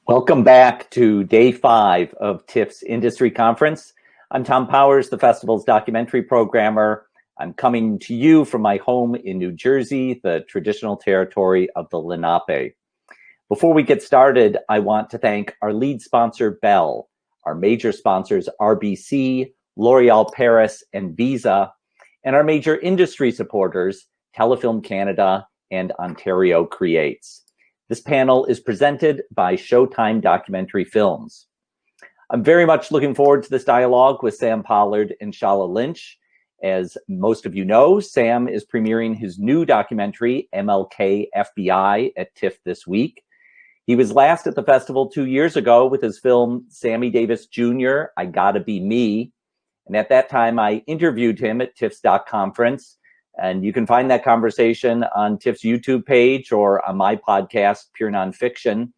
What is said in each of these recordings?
Welcome back to day 5 of TIFF's Industry Conference. I'm Thom Powers, the festival's documentary programmer. I'm coming to you from my home in New Jersey, the traditional territory of the Lenape. Before we get started, I want to thank our lead sponsor, Bell, our major sponsors, RBC, L'Oreal Paris, and Visa, and our major industry supporters, Telefilm Canada and Ontario Creates. This panel is presented by Showtime Documentary Films. I'm very much looking forward to this dialogue with Sam Pollard and Shola Lynch. As most of you know, Sam is premiering his new documentary, MLK FBI, at TIFF this week. He was last at the festival 2 years ago with his film, Sammy Davis Jr., I Gotta Be Me. And at that time, I interviewed him at TIFF's Doc Conference. And you can find that conversation on TIFF's YouTube page or on my podcast, Pure Nonfiction.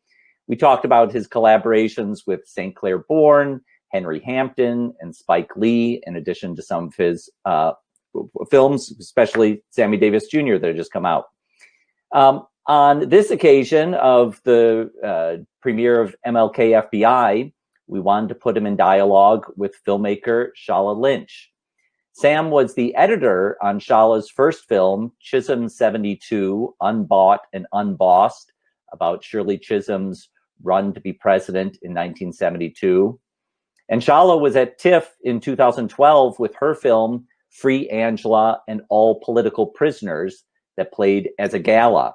We talked about his collaborations with St. Clair Bourne, Henry Hampton, and Spike Lee, in addition to some of his films, especially Sammy Davis Jr. that had just come out. On this occasion of the premiere of MLK FBI, we wanted to put him in dialogue with filmmaker Shola Lynch. Sam was the editor on Shola's first film, Chisholm 72, Unbought and Unbossed, about Shirley Chisholm's run to be president in 1972. And Shola was at TIFF in 2012 with her film, Free Angela and All Political Prisoners, that played as a gala.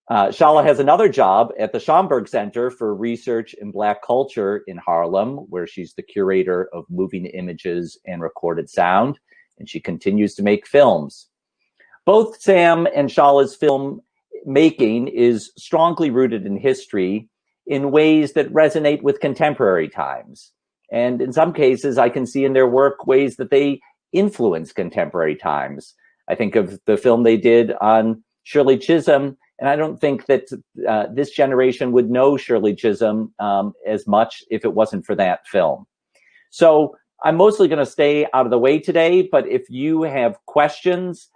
Shola has another job at the Schomburg Center for Research in Black Culture in Harlem, where she's the curator of moving images and recorded sound, and she continues to make films. Both Sam and Shola's film making is strongly rooted in history in ways that resonate with contemporary times. And in some cases, I can see in their work ways that they influence contemporary times. I think of the film they did on Shirley Chisholm, and I don't think that this generation would know Shirley Chisholm as much if it wasn't for that film. So I'm mostly going to stay out of the way today, but if you have questions,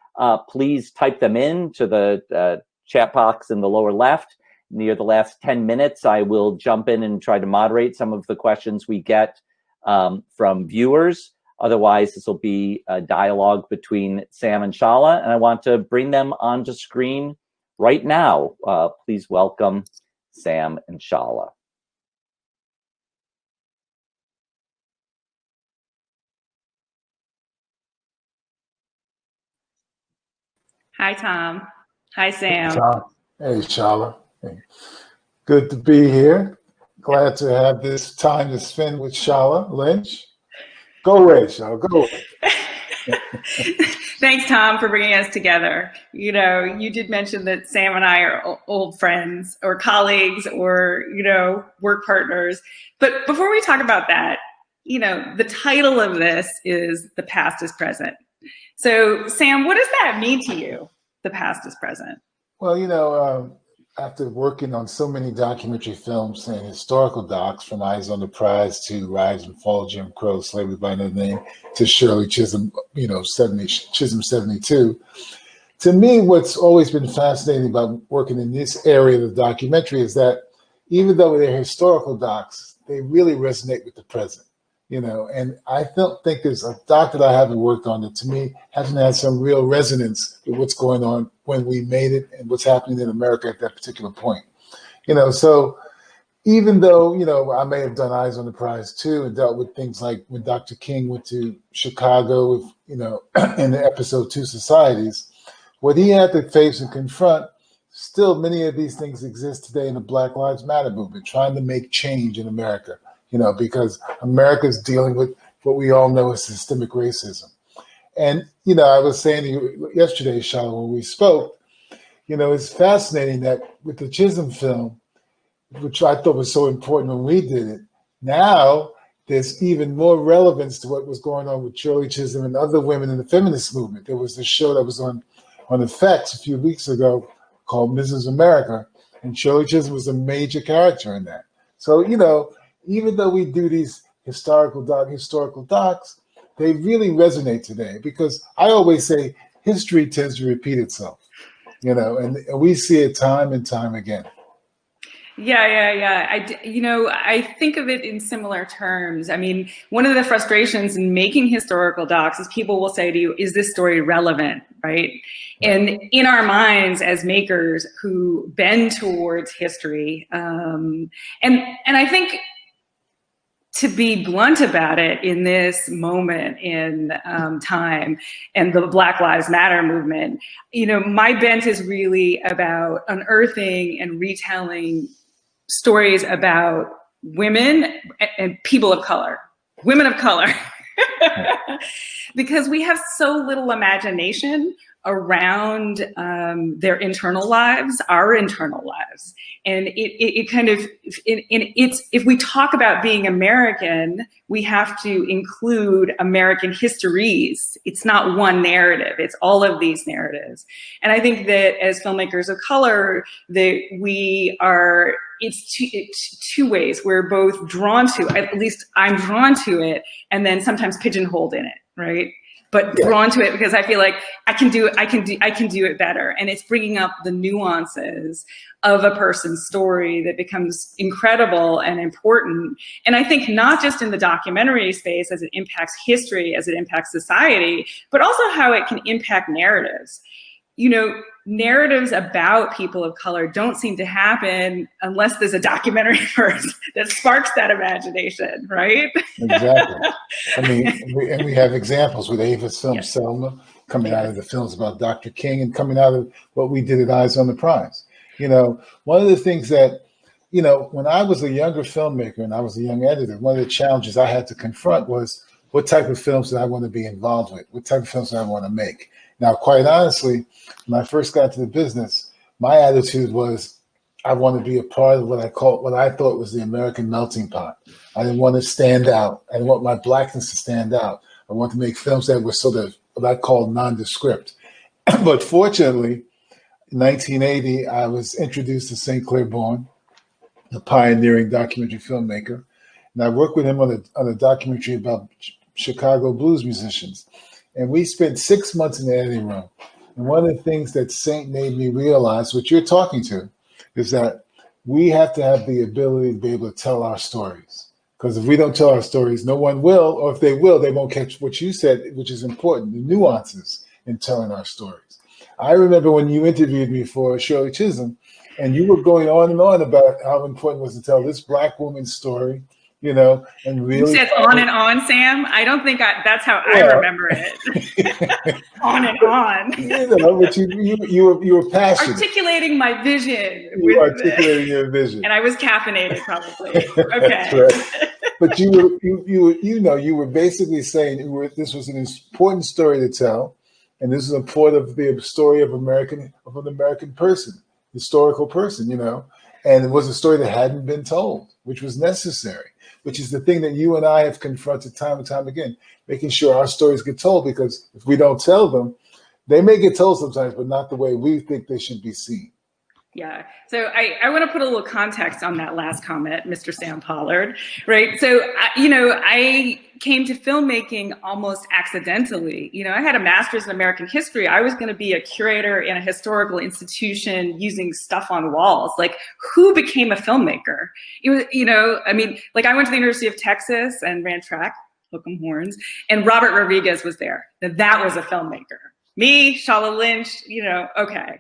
please type them in to the chat box in the lower left. Near the last 10 minutes, I will jump in and try to moderate some of the questions we get from viewers. Otherwise, this will be a dialogue between Sam and Shola, and I want to bring them onto screen right now. Please welcome Sam and Shola. Hi, Thom. Hi, Sam. Hey, Thom. Hey, Shola. Hey. Good to be here. Glad to have this time to spend with Shola Lynch. Go away, Shola. Go away. Thanks, Thom, for bringing us together. You know, you did mention that Sam and I are old friends or colleagues or, work partners. But before we talk about that, the title of this is The Past is Present. So, Sam, what does that mean to you, the past is present? Well, after working on so many documentary films and historical docs, from Eyes on the Prize to Rise and Fall of Jim Crow, Slavery by Another Name, to Shirley Chisholm, Chisholm 72. To me, what's always been fascinating about working in this area of the documentary is that even though they're historical docs, they really resonate with the present. And I don't think there's a doc that I haven't worked on that to me hasn't had some real resonance with what's going on when we made it and what's happening in America at that particular point. So even though, I may have done Eyes on the Prize too and dealt with things like when Dr. King went to Chicago, in the episode Two Societies, what he had to face and confront, still many of these things exist today in the Black Lives Matter movement, trying to make change in America. Because America's dealing with what we all know as systemic racism. And, I was saying to you yesterday, Shola, when we spoke, it's fascinating that with the Chisholm film, which I thought was so important when we did it, now there's even more relevance to what was going on with Shirley Chisholm and other women in the feminist movement. There was this show that was on FX a few weeks ago called Mrs. America, and Shirley Chisholm was a major character in that. So, even though we do these historical docs, they really resonate today because I always say history tends to repeat itself, and we see it time and time again. Yeah. I think of it in similar terms. I mean, one of the frustrations in making historical docs is people will say to you, is this story relevant, right? And in our minds as makers who bend towards history, and I think, to be blunt about it, in this moment in time and the Black Lives Matter movement, my bent is really about unearthing and retelling stories about women and people of color, women of color, because we have so little imagination around their internal lives, our internal lives. And it kind of, if we talk about being American, we have to include American histories. It's not one narrative, it's all of these narratives. And I think that as filmmakers of color, that we are, it's two ways. We're both drawn to, at least I'm drawn to it, and then sometimes pigeonholed in it, right? But drawn to it because I feel like I can do it better. And it's bringing up the nuances of a person's story that becomes incredible and important. And I think not just in the documentary space as it impacts history, as it impacts society, but also how it can impact narratives. Narratives about people of color don't seem to happen unless there's a documentary first that sparks that imagination, right? Exactly. I mean, we have examples with Ava's film Selma, coming out of the films about Dr. King, and coming out of what we did at Eyes on the Prize. One of the things that, when I was a younger filmmaker and I was a young editor, one of the challenges I had to confront was, what type of films did I want to be involved with? What type of films did I want to make? Now, quite honestly, when I first got to the business, my attitude was, I want to be a part of what I thought was the American melting pot. I didn't want to stand out. I didn't want my blackness to stand out. I wanted to make films that were sort of what I call nondescript. But fortunately, in 1980, I was introduced to St. Clair Bourne, a pioneering documentary filmmaker. And I worked with him on a documentary about Chicago blues musicians. And we spent 6 months in the editing room. And one of the things that Saint made me realize, what you're talking to, is that we have to have the ability to be able to tell our stories. Because if we don't tell our stories, no one will, or if they will, they won't catch what you said, which is important, the nuances in telling our stories. I remember when you interviewed me for Shirley Chisholm, and you were going on and on about how important it was to tell this Black woman's story, and really. You said on and on, Sam. I don't think that's how I remember it. On and on. But you were passionate. Articulating my vision. You were articulating your vision. And I was caffeinated, probably. Okay. Right. But you were basically saying this was an important story to tell, and this is a part of the story of an American person, historical person, and it was a story that hadn't been told, which was necessary. Which is the thing that you and I have confronted time and time again, making sure our stories get told, because if we don't tell them, they may get told sometimes, but not the way we think they should be seen. Yeah. So I want to put a little context on that last comment, Mr. Sam Pollard, right? So, I came to filmmaking almost accidentally. I had a master's in American history. I was going to be a curator in a historical institution using stuff on walls. Like, who became a filmmaker? It was, I went to the University of Texas and ran track, hook 'em horns, and Robert Rodriguez was there. That was a filmmaker. Me, Shola Lynch, okay.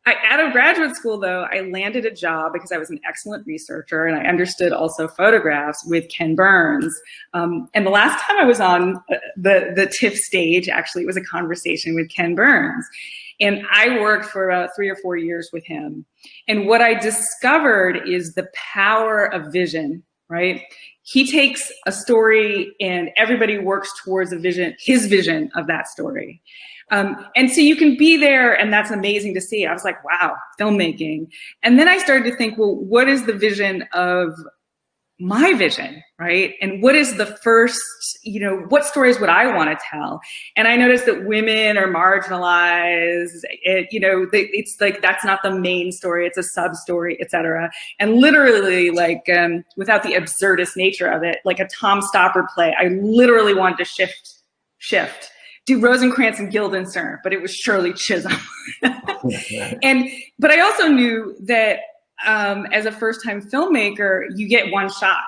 Out of graduate school, though, I landed a job because I was an excellent researcher and I understood also photographs with Ken Burns. And the last time I was on the TIFF stage, actually, it was a conversation with Ken Burns. And I worked for about 3 or 4 years with him. And what I discovered is the power of vision, right? He takes a story and everybody works towards his vision of that story. And so you can be there, and that's amazing to see. I was like, wow, filmmaking. And then I started to think, well, what is the vision of my vision, right? And what is the first, what stories would I want to tell? And I noticed that women are marginalized. It's like, that's not the main story. It's a sub story, et cetera. And literally, without the absurdist nature of it, like a Tom Stoppard play, I literally wanted to shift. Do Rosencrantz and Guildenstern, but it was Shirley Chisholm. But I also knew that as a first-time filmmaker, you get one shot.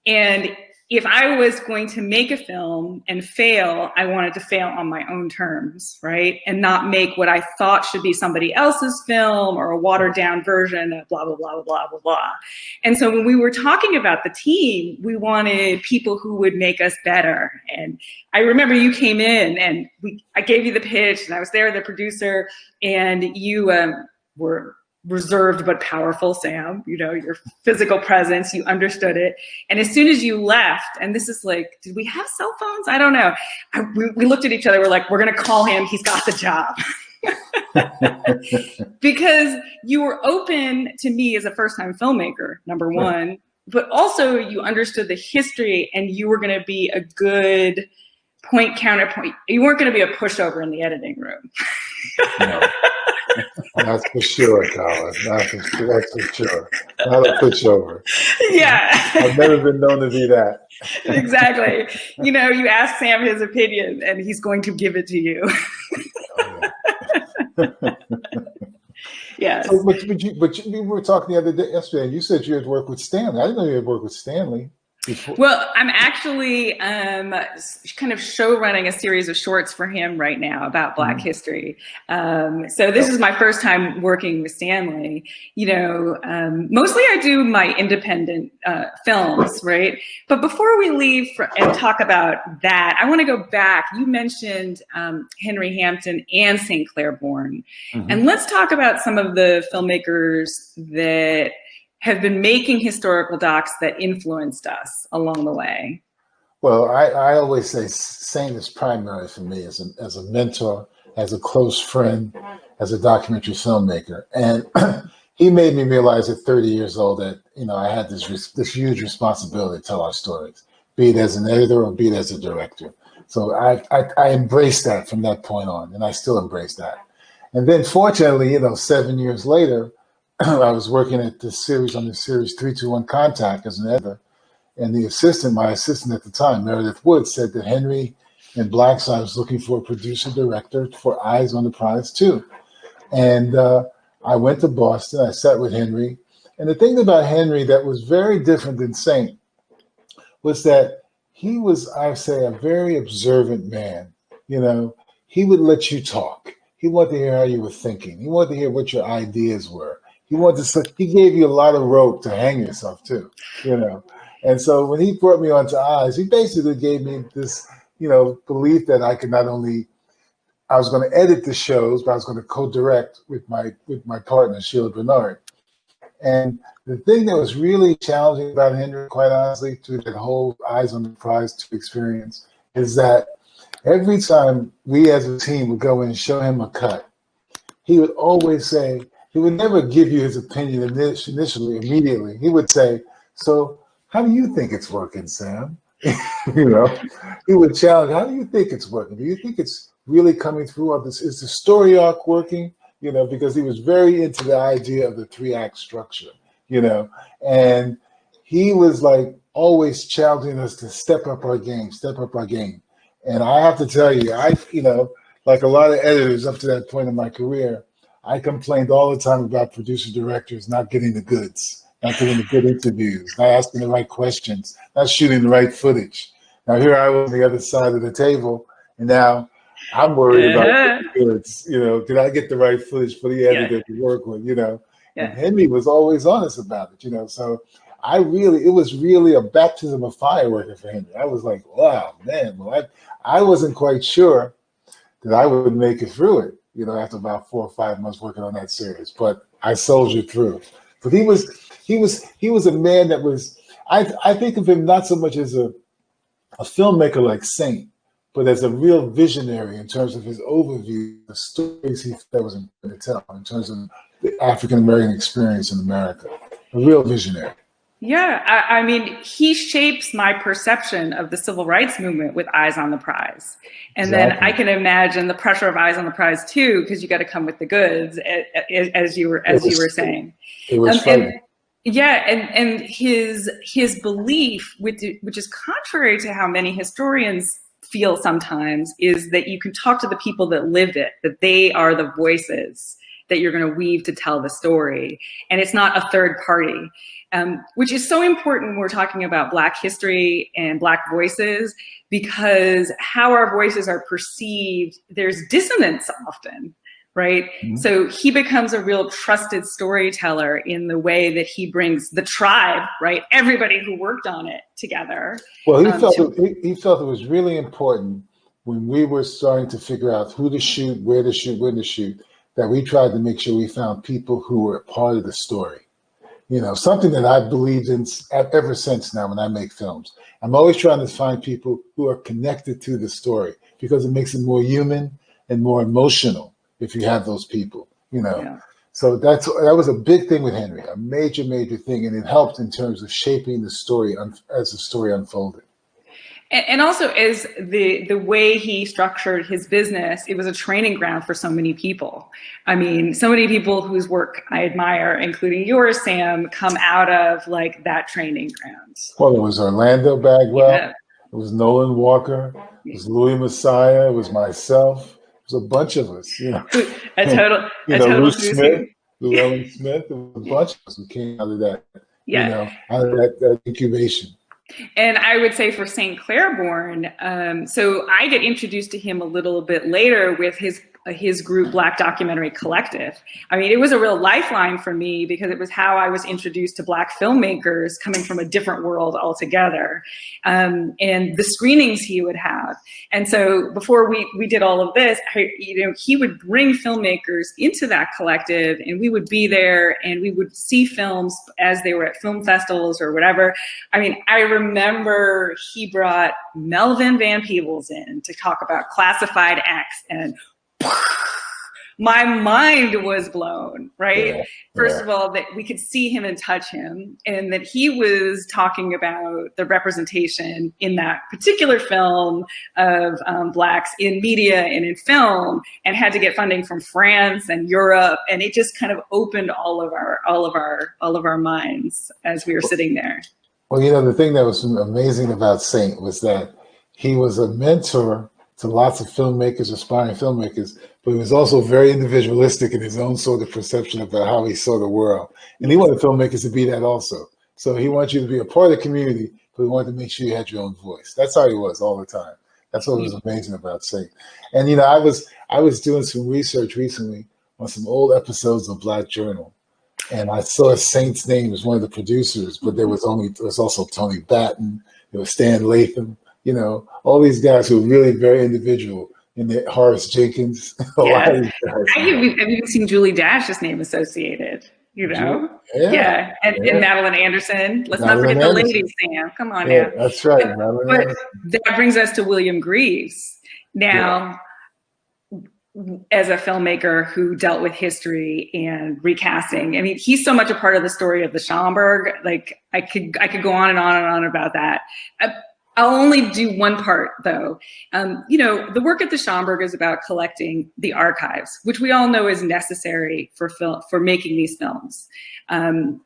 And if I was going to make a film and fail, I wanted to fail on my own terms, right? And not make what I thought should be somebody else's film or a watered down version of blah, blah, blah, blah, blah, blah. And so when we were talking about the team, we wanted people who would make us better. And I remember you came in and I gave you the pitch and I was there, the producer, and you were reserved but powerful, Sam, you know, your physical presence, you understood it. And as soon as you left, and this is like, did we have cell phones? I don't know. We looked at each other, we're like, we're gonna call him, he's got the job. Because you were open to me as a first-time filmmaker, number one, but also you understood the history and you were gonna be a good point counterpoint. You weren't gonna be a pushover in the editing room. No. That's for sure, Colin. That's for sure. Not a pushover. Yeah. I've never been known to be that. Exactly. You know, you ask Sam his opinion and he's going to give it to you. Yes. So, but we were talking the other day, yesterday, and you said you had worked with Stanley. I didn't know you had worked with Stanley before. Well, I'm actually kind of show running a series of shorts for him right now about Black history. So this is my first time working with Stanley. You know, mostly I do my independent films, right? But before we leave and talk about that, I want to go back. You mentioned Henry Hampton and St. Clair Bourne. And let's talk about some of the filmmakers that have been making historical docs that influenced us along the way. Well, I always say Saint is primary for me as a mentor, as a close friend, as a documentary filmmaker. And he made me realize at 30 years old that, you know, I had this huge responsibility to tell our stories, be it as an editor or be it as a director. So I embraced that from that point on, and I still embrace that. And then fortunately, you know, 7 years later, I was working at this series, on the series 321 Contact as an editor, and my assistant at the time, Meredith Wood, said that Henry and Blackside was looking for a producer-director for Eyes on the Prize too. And I went to Boston, I sat with Henry, and the thing about Henry that was very different than Saint was that he was, I say, a very observant man. You know, he would let you talk. He wanted to hear how you were thinking. He wanted to hear what your ideas were. He gave you a lot of rope to hang yourself to, you know. And so when he brought me onto Eyes, he basically gave me this, you know, belief that I could I was going to edit the shows, but I was going to co-direct with my partner, Sheila Bernard. And the thing that was really challenging about Henry, quite honestly, through that whole Eyes on the Prize 2 experience, is that every time we as a team would go in and show him a cut, he would always say, he would never give you his opinion initially, immediately. He would say, so how do you think it's working, Sam? You know, he would challenge, how do you think it's working? Do you think it's really coming through? Is the story arc working? You know, because he was very into the idea of the 3-act structure, you know, and he was like always challenging us to step up our game. And I have to tell you, you know, like a lot of editors up to that point in my career, I complained all the time about producer directors not getting the goods, not getting the good interviews, not asking the right questions, not shooting the right footage. Now here I was on the other side of the table, and now I'm worried about the goods. You know, did I get the right footage for the editor to work with? You know, and Henry was always honest about it. You know, so it was really a baptism of fire working for Henry. I was like, wow, man. Well, I wasn't quite sure that I would make it through it, you know, after about 4 or 5 months working on that series, but I soldiered through. But he was a man that was, I think of him not so much as a filmmaker like Saint, but as a real visionary in terms of his overview, the stories he that was important to tell in terms of the African-American experience in America, a real visionary. Yeah, I mean, he shapes my perception of the civil rights movement with Eyes on the Prize. And then I can imagine the pressure of Eyes on the Prize too, because you got to come with the goods, as you were saying. It was funny. And his belief, which is contrary to how many historians feel sometimes, is that you can talk to the people that lived it, that they are the voices. that you're going to weave to tell the story. And it's not a third party, which is so important when we're talking about Black history and Black voices, because how our voices are perceived, there's dissonance often. Right. Mm-hmm. So he becomes a real trusted storyteller in the way that he brings the tribe, right? Everybody who worked on it together. Well, he felt it was really important when we were starting to figure out who to shoot, where to shoot, when to shoot, that we tried to make sure we found people who were part of the story. You know, something that I've believed in ever since now when I make films. I'm always trying to find people who are connected to the story because it makes it more human and more emotional if you have those people, you know. Yeah. So that was a big thing with Henry, a major, major thing. And it helped in terms of shaping the story as the story unfolded. And also as the way he structured his business, it was a training ground for so many people. I mean, so many people whose work I admire, including yours, Sam, come out of like that training ground. Well, it was Orlando Bagwell, yeah. It was Nolan Walker, it was Louis Messiah, it was myself, it was a bunch of us, you know. Ruth Smith, Llewellyn Smith, there was a bunch of us who came out of that, yeah. You know, out of that incubation. And I would say for St. Clairborn, so I get introduced to him a little bit later with his group Black Documentary Collective. I mean, it was a real lifeline for me because it was how I was introduced to Black filmmakers coming from a different world altogether, and the screenings he would have. And so before we did all of this, he would bring filmmakers into that collective, and we would be there and we would see films as they were at film festivals or whatever. I mean, I remember he brought Melvin Van Peebles in to talk about Classified X, and my mind was blown, right? Yeah, First of all, that we could see him and touch him, and that he was talking about the representation in that particular film of Blacks in media and in film, and had to get funding from France and Europe, and it just kind of opened all of our minds as we were sitting there. Well, you know, the thing that was amazing about Saint was that he was a mentor to lots of filmmakers, aspiring filmmakers, but he was also very individualistic in his own sort of perception about how he saw the world. And he wanted filmmakers to be that also. So he wanted you to be a part of the community, but he wanted to make sure you had your own voice. That's how he was all the time. That's what was amazing about Saint. And, you know, I was doing some research recently on some old episodes of Black Journal. And I saw Saint's name as one of the producers, but there was also Tony Batten, there was Stan Latham, you know, all these guys who were really very individual. And Horace Jenkins, a lot of these guys. I've even seen Julie Dash's name associated, you know? Yeah. And Madeline Anderson. Let's not forget the ladies, Sam. Come on now. That's right. But that brings us to William Greaves. Now, as a filmmaker who dealt with history and recasting, I mean, he's so much a part of the story of the Schomburg. Like I could go on and on and on about that. I'll only do one part though. You know, the work at the Schomburg is about collecting the archives, which we all know is necessary for making these films. And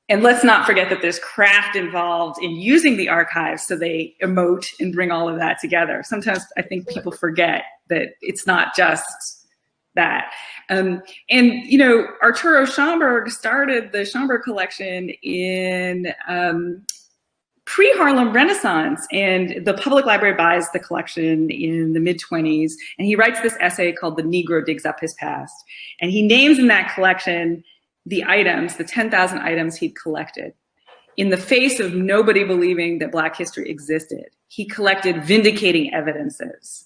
let's not forget that there's craft involved in using the archives so they emote and bring all of that together. Sometimes I think people forget that it's not just that. And, you know, Arturo Schomburg started the Schomburg collection in pre-Harlem Renaissance, and the public library buys the collection in the mid-20s, and he writes this essay called The Negro Digs Up His Past. And he names in that collection the items, the 10,000 items he'd collected. In the face of nobody believing that Black history existed, he collected vindicating evidences.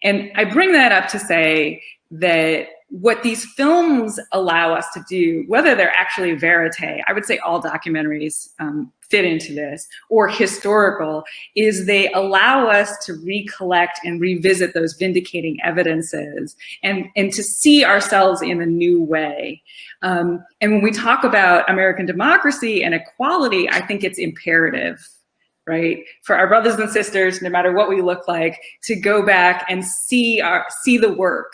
And I bring that up to say that what these films allow us to do, whether they're actually verite, I would say all documentaries fit into this, or historical, is they allow us to recollect and revisit those vindicating evidences and to see ourselves in a new way. And when we talk about American democracy and equality, I think it's imperative, right, for our brothers and sisters, no matter what we look like, to go back and see the work,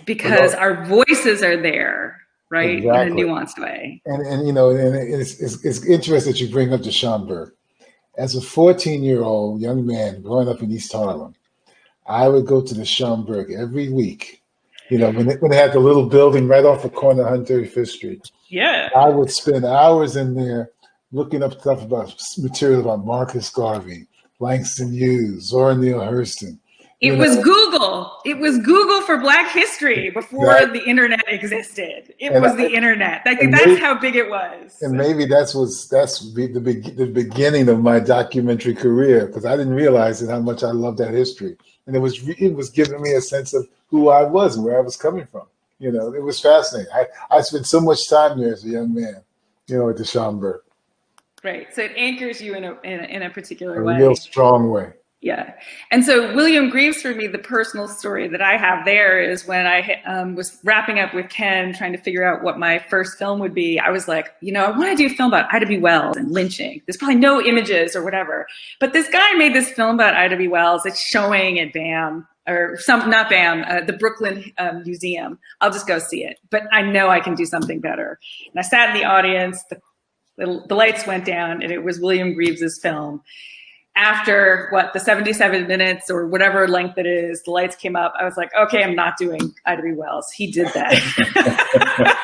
because our voices are there, right, exactly, in a nuanced way. And you know, and it's interesting that you bring up the Schomburg. As a 14-year-old young man growing up in East Harlem, I would go to the Schomburg every week, You know, when they had the little building right off the corner of 135th Street. Yeah. I would spend hours in there looking up stuff about material about Marcus Garvey, Langston Hughes, Zora Neale Hurston. It was Google. It was Google for Black history before the internet existed. It was the internet. I think that's how big it was. And maybe that's the beginning of my documentary career, because I didn't realize how much I loved that history, and it was giving me a sense of who I was and where I was coming from. You know, it was fascinating. I spent so much time there as a young man, you know, at the Schomburg. Right. So it anchors you in a particular way. A real strong way. Yeah. And so William Greaves, for me, the personal story that I have there is when I was wrapping up with Ken, trying to figure out what my first film would be. I was like, you know, I want to do a film about Ida B. Wells and lynching. There's probably no images or whatever. But this guy made this film about Ida B. Wells. It's showing at BAM, or not BAM, the Brooklyn Museum. I'll just go see it. But I know I can do something better. And I sat in the audience, the lights went down, and it was William Greaves's film. After the 77 minutes or whatever length it is, the lights came up. I was like, okay, I'm not doing Ida B. Wells. He did that.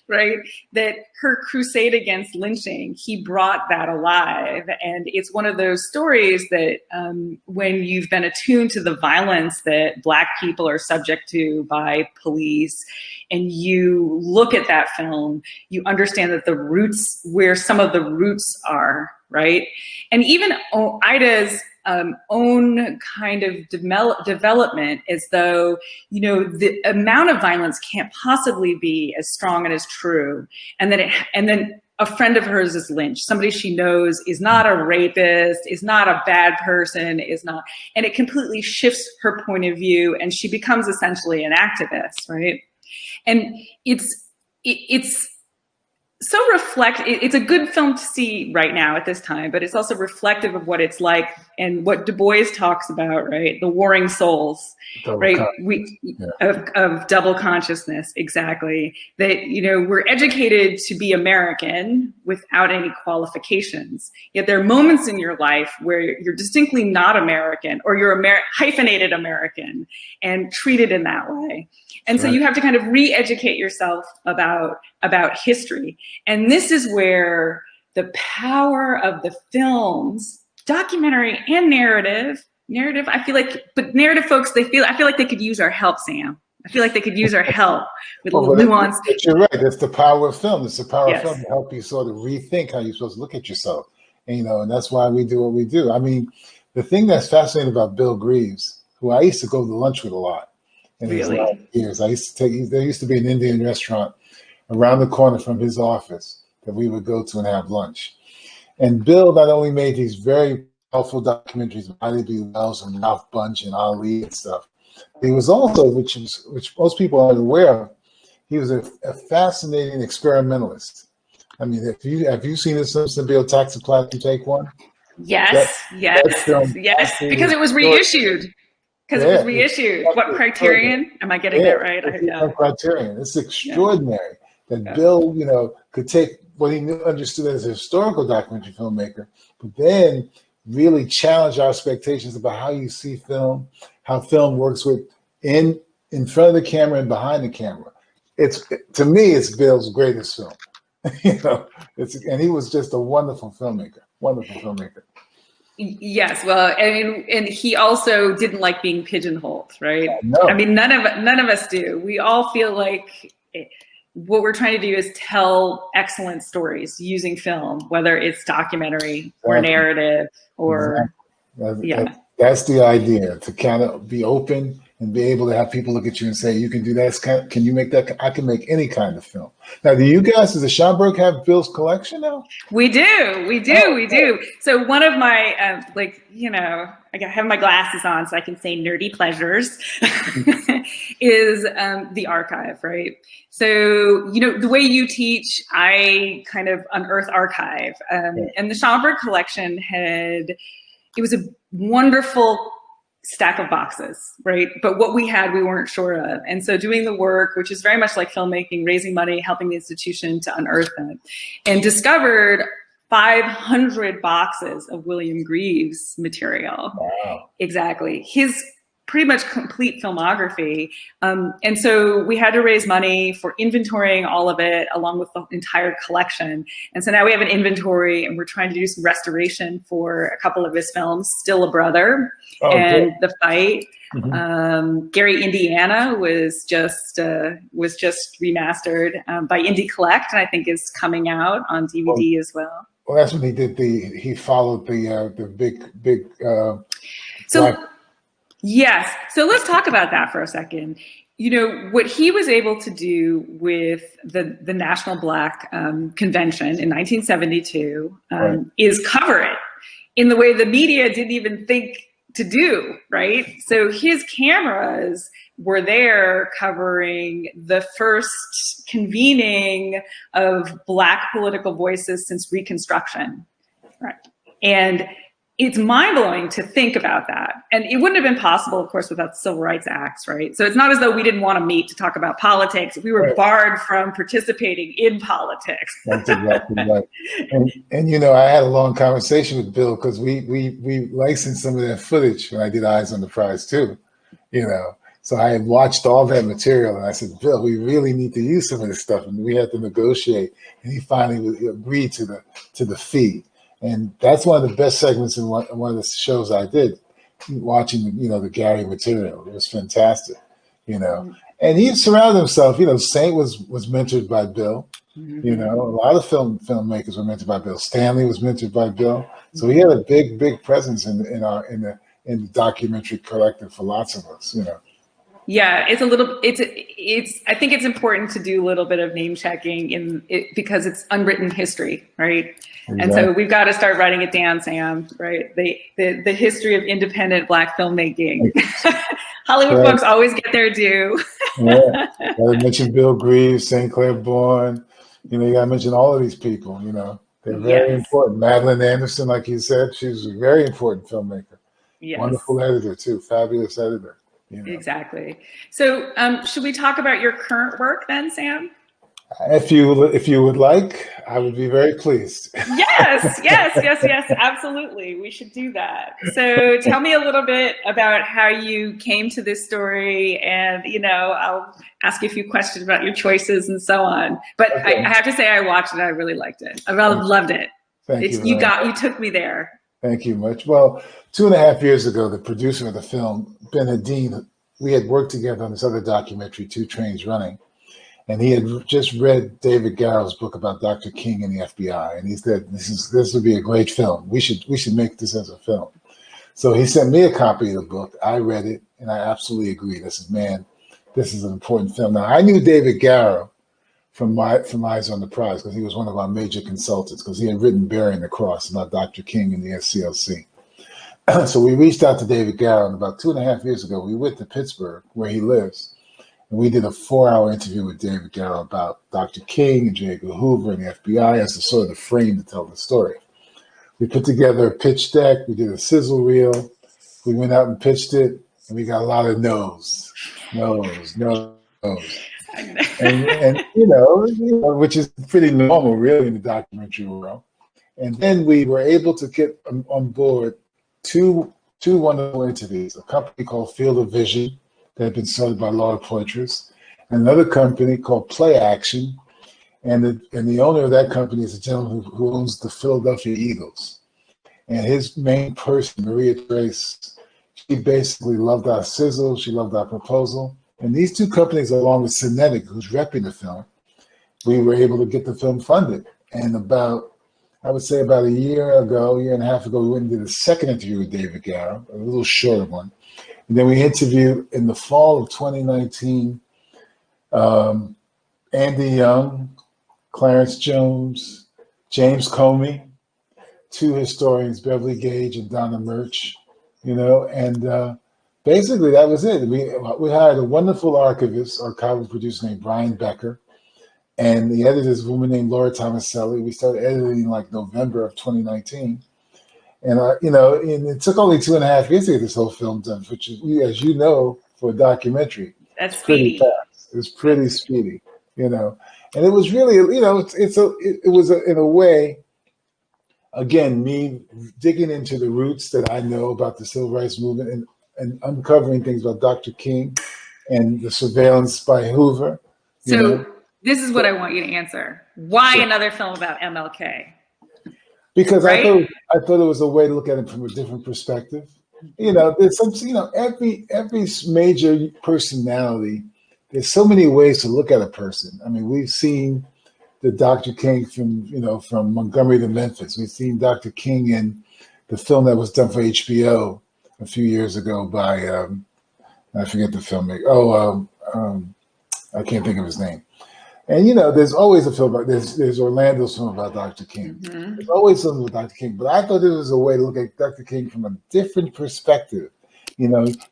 Right? That her crusade against lynching, he brought that alive. And it's one of those stories that when you've been attuned to the violence that Black people are subject to by police, and you look at that film, you understand that where some of the roots are, right? And even Ida's own kind of development, as though, you know, the amount of violence can't possibly be as strong and as true. And then a friend of hers is lynched, somebody she knows is not a rapist, is not a bad person, and it completely shifts her point of view, and she becomes essentially an activist, right? And it's so it's a good film to see right now at this time, but it's also reflective of what it's like and what Du Bois talks about, right? The warring souls, right? Of double consciousness, exactly. That, you know, we're educated to be American without any qualifications. Yet there are moments in your life where you're distinctly not American, or you're hyphenated American and treated in that way. And so you have to kind of re-educate yourself about history. And this is where the power of the films, documentary and narrative, I feel like, but narrative folks, I feel like they could use our help, Sam. I feel like they could use our help with a little nuance. But you're right. That's the power of film. It's the power of film to help you sort of rethink how you're supposed to look at yourself. And, you know, and that's why we do what we do. I mean, the thing that's fascinating about Bill Greaves, who I used to go to lunch with a lot in his last years. There used to be an Indian restaurant around the corner from his office that we would go to and have lunch. And Bill not only made these very powerful documentaries of Ida B. Wells and Ralph Bunche and Ali and stuff, he was also, which most people aren't aware of, he was a fascinating experimentalist. I mean, have you seen the Simpson Bill Taxi Platinum Take One? Yes, because it was reissued. Because it was reissued. What Criterion? Am I getting that right? Criterion. It's extraordinary that Bill, you know, could take what he understood as a historical documentary filmmaker, but then really challenge our expectations about how you see film, how film works in front of the camera and behind the camera. To me, it's Bill's greatest film. You know, and he was just a wonderful filmmaker. Yes, well, I mean, and he also didn't like being pigeonholed, right? No. I mean, none of us do. We all feel like what we're trying to do is tell excellent stories using film, whether it's documentary or narrative or That's the idea, to kind of be open and be able to have people look at you and say, you can do that. Can you make that? I can make any kind of film. Now, do you guys, does the Schomburg have Bill's collection now? We do. So one of my, I have my glasses on so I can say nerdy pleasures, is the archive, right? So, you know, the way you teach, I kind of unearth archive. And the Schomburg collection it was a wonderful stack of boxes, right? But what we had, we weren't sure of. And so doing the work, which is very much like filmmaking, raising money, helping the institution to unearth them, and discovered 500 boxes of William Greaves material. Wow. Exactly. His pretty much complete filmography. And so we had to raise money for inventorying all of it along with the entire collection. And so now we have an inventory and we're trying to do some restoration for a couple of his films, Still a Brother and The Fight. Gary, Indiana was just remastered by Indie Collect, and I think is coming out on DVD as well. Well, that's when he did he followed the big Yes. So let's talk about that for a second. You know, what he was able to do with the National Black Convention in 1972 is cover it in the way the media didn't even think to do, right? So his cameras were there covering the first convening of Black political voices since Reconstruction, right? And it's mind-blowing to think about that. And it wouldn't have been possible, of course, without the Civil Rights Acts, right? So it's not as though we didn't want to meet to talk about politics. We were barred from participating in politics. That's exactly right. And you know, I had a long conversation with Bill because we licensed some of that footage when I did Eyes on the Prize too, you know. So I had watched all that material and I said, Bill, we really need to use some of this stuff. And we had to negotiate. And he finally agreed to the fee. And that's one of the best segments in one of the shows I did, watching, you know, the Gary material. It was fantastic, you know. And he surrounded himself, you know, Saint was mentored by Bill. You know, a lot of filmmakers were mentored by Bill. Stanley was mentored by Bill. So he had a big presence in the documentary collective for lots of us, you know. Yeah, I think it's important to do a little bit of name checking in it because it's unwritten history, right? Exactly. And so we've got to start writing it down, Sam, right? The history of independent Black filmmaking. Hollywood folks always get their due. I mentioned Bill Greaves, St. Clair Bourne. You know, you got to mention all of these people, you know. They're very important. Madeline Anderson, like you said, she's a very important filmmaker. Yes. Wonderful editor, too. Fabulous editor. You know. Exactly. So should we talk about your current work then, Sam? If you would like, I would be very pleased. Yes, absolutely. We should do that. So tell me a little bit about how you came to this story, and, you know, I'll ask you a few questions about your choices and so on. But I have to say I watched it. I really liked it. I loved it. Thank you. You took me there. Thank you much. Well, 2.5 years ago, the producer of the film, Ben Hadeen, we had worked together on this other documentary, Two Trains Running. And he had just read David Garrow's book about Dr. King and the FBI. And he said, this would be a great film. We should make this as a film. So he sent me a copy of the book. I read it and I absolutely agreed. I said, man, this is an important film. Now, I knew David Garrow from Eyes on the Prize because he was one of our major consultants because he had written Bearing the Cross about Dr. King and the SCLC. So we reached out to David Garrow, and about 2.5 years ago, we went to Pittsburgh, where he lives, and we did a 4-hour interview with David Garrow about Dr. King and Edgar Hoover and the FBI as the sort of the frame to tell the story. We put together a pitch deck. We did a sizzle reel. We went out and pitched it, and we got a lot of no's. And you know, which is pretty normal, really, in the documentary world. And then we were able to get on board two wonderful entities, a company called Field of Vision that had been started by Laura Poitras, and another company called Play Action. And the owner of that company is a gentleman who owns the Philadelphia Eagles. And his main person, Maria Trace, she basically loved our sizzle. She loved our proposal. And these two companies, along with Cinetic, who's repping the film, we were able to get the film funded. And I would say about a year and a half ago, we went and did a second interview with David Garrow, a little shorter one. And then we interviewed in the fall of 2019, Andy Young, Clarence Jones, James Comey, two historians, Beverly Gage and Donna Murch, you know, and basically that was it. We hired a wonderful archival producer named Brian Becker, and the editor is a woman named Laura Tomaselli. We started editing like November of 2019. And, you know, and it took only 2.5 years to get this whole film done, which is, as you know, for a documentary. That's speedy. Pretty fast. It was pretty speedy, you know. And it was really, you know, it was in a way, again, me digging into the roots that I know about the civil rights movement and uncovering things about Dr. King and the surveillance by Hoover. So this is what I want you to answer. Why another film about MLK? Because right? I thought it was a way to look at it from a different perspective. There's some, every major personality, there's so many ways to look at a person. I mean, we've seen the Dr. King from Montgomery to Memphis. We've seen Dr. King in the film that was done for HBO a few years ago by, I forget the filmmaker. I can't think of his name. And there's always a film about there's Orlando's film about Dr. King. Mm-hmm. There's always something with Dr. King, but I thought it was a way to look at Dr. King from a different perspective.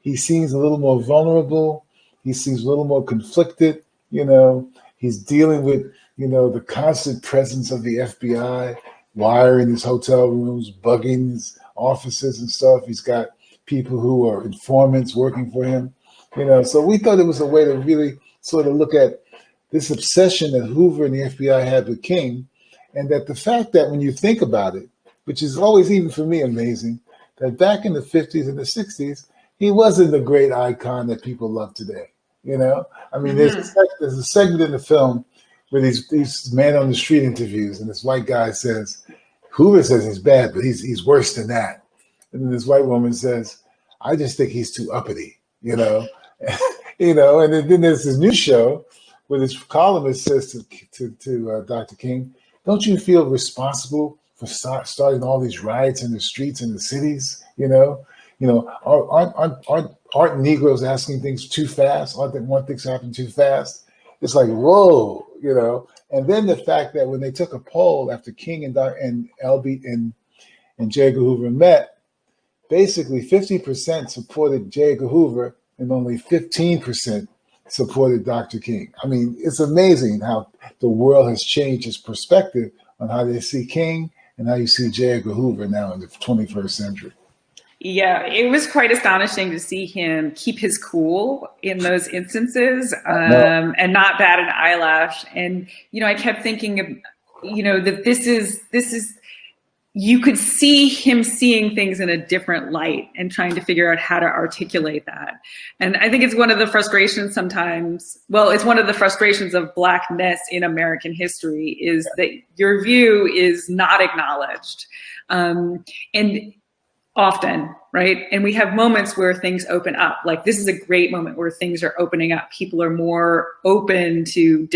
He seems a little more vulnerable. He seems a little more conflicted. He's dealing with the constant presence of the FBI, wiring his hotel rooms, bugging his offices and stuff. He's got people who are informants working for him. So we thought it was a way to really sort of look at this obsession that Hoover and the FBI had with King, and that the fact that when you think about it, which is always, even for me, amazing, that back in the 50s and the 60s, he wasn't the great icon that people love today. I mean, there's a segment in the film where these man on the street interviews, and this white guy says, Hoover says he's bad, but he's worse than that. And then this white woman says, I just think he's too uppity, And then there's this new show where this columnist says to Dr. King, don't you feel responsible for starting all these riots in the streets in the cities? Aren't Negroes asking things too fast? Aren't they want things to happen too fast? It's like, whoa, And then the fact that when they took a poll after King and LB and J. Edgar Hoover met, basically 50% supported J. Edgar Hoover and only 15% supported Dr. King. I mean, it's amazing how the world has changed its perspective on how they see King and how you see J. Edgar Hoover now in the 21st century. Yeah, it was quite astonishing to see him keep his cool in those instances and not bat an eyelash. And, I kept thinking of, that this is, you could see him seeing things in a different light and trying to figure out how to articulate that. And I think it's one of the frustrations sometimes, it's one of the frustrations of Blackness in American history is that your view is not acknowledged. And often, right? And we have moments where things open up. Like this is a great moment where things are opening up. People are more open to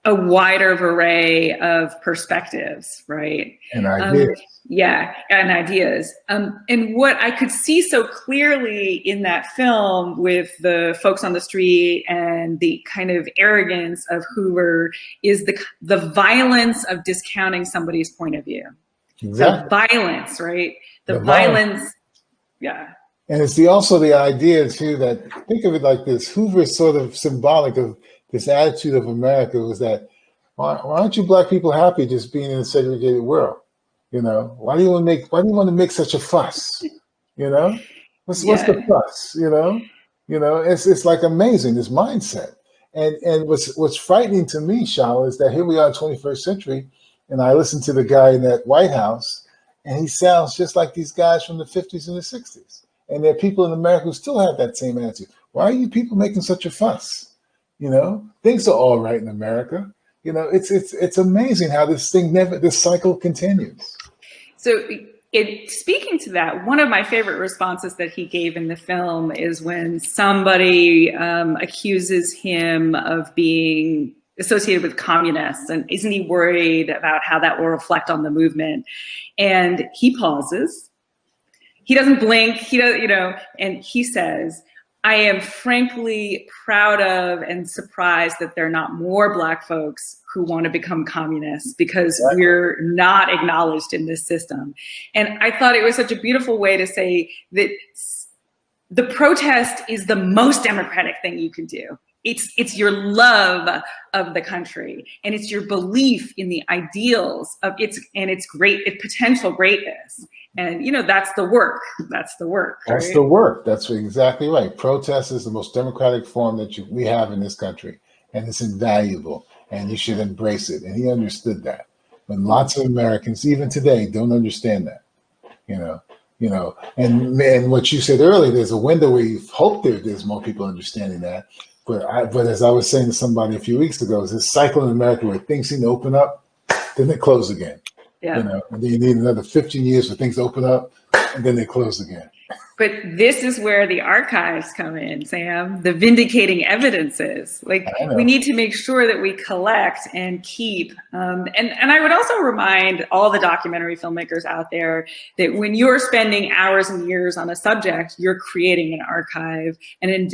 a wider array of perspectives, right? And ideas. And ideas. And what I could see so clearly in that film with the folks on the street and the kind of arrogance of Hoover is the violence of discounting somebody's point of view. Exactly. The violence, right? The violence. Yeah. And it's also the idea too that, think of it like this, Hoover is sort of symbolic of this attitude of America was that, why aren't you black people happy just being in a segregated world? Why do you want to make such a fuss? What's the fuss? It's like amazing, this mindset. And what's frightening to me, Shola, is that here we are in 21st century, and I listen to the guy in that White House, and he sounds just like these guys from the 50s and the 60s. And there are people in America who still have that same attitude. Why are you people making such a fuss? Things are all right in America. It's amazing how this cycle continues. So speaking to that, one of my favorite responses that he gave in the film is when somebody accuses him of being associated with communists, and isn't he worried about how that will reflect on the movement? And he pauses. He doesn't blink. He does, and he says, I am frankly proud of and surprised that there are not more Black folks who want to become communists because we're not acknowledged in this system. And I thought it was such a beautiful way to say that the protest is the most democratic thing you can do. It's your love of the country, and it's your belief in the ideals of its potential greatness. And that's the work. That's the work. That's right? The work. That's exactly right. Protest is the most democratic form that we have in this country, and it's invaluable, and you should embrace it. And he understood that. When lots of Americans, even today, don't understand that. you know. And what you said earlier, there's a window where you hope there's more people understanding that. But as I was saying to somebody a few weeks ago, it's this cycle in America where things seem to open up, then they close again. Yeah. You know, and then you need another 15 years for things to open up, and then they close again. But this is where the archives come in, Sam, the vindicating evidences. Like, we need to make sure that we collect and keep. And I would also remind all the documentary filmmakers out there that when you're spending hours and years on a subject, you're creating an archive and an